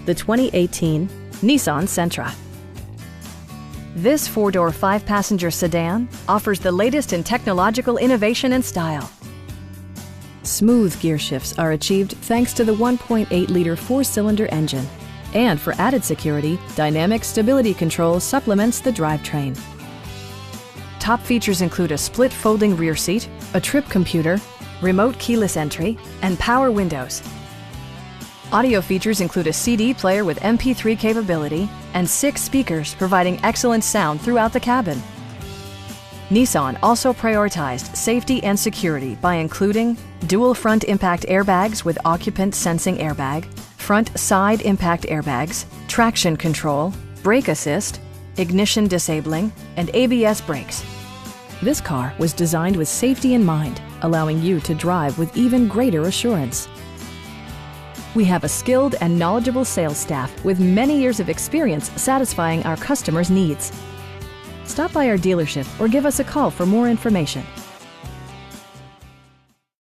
the 2018 Nissan Sentra. This four-door, 5-passenger sedan offers the latest in technological innovation and style. Smooth gear shifts are achieved thanks to the 1.8-liter 4-cylinder engine. And for added security, dynamic stability control supplements the drivetrain. Top features include a split folding rear seat, a trip computer, remote keyless entry, and power windows. Audio features include a CD player with MP3 capability and 6 speakers providing excellent sound throughout the cabin. Nissan also prioritized safety and security by including dual front impact airbags with occupant sensing airbag, front side impact airbags, traction control, brake assist, ignition disabling, and ABS brakes. This car was designed with safety in mind, allowing you to drive with even greater assurance. We have a skilled and knowledgeable sales staff with many years of experience satisfying our customers' needs. Stop by our dealership or give us a call for more information.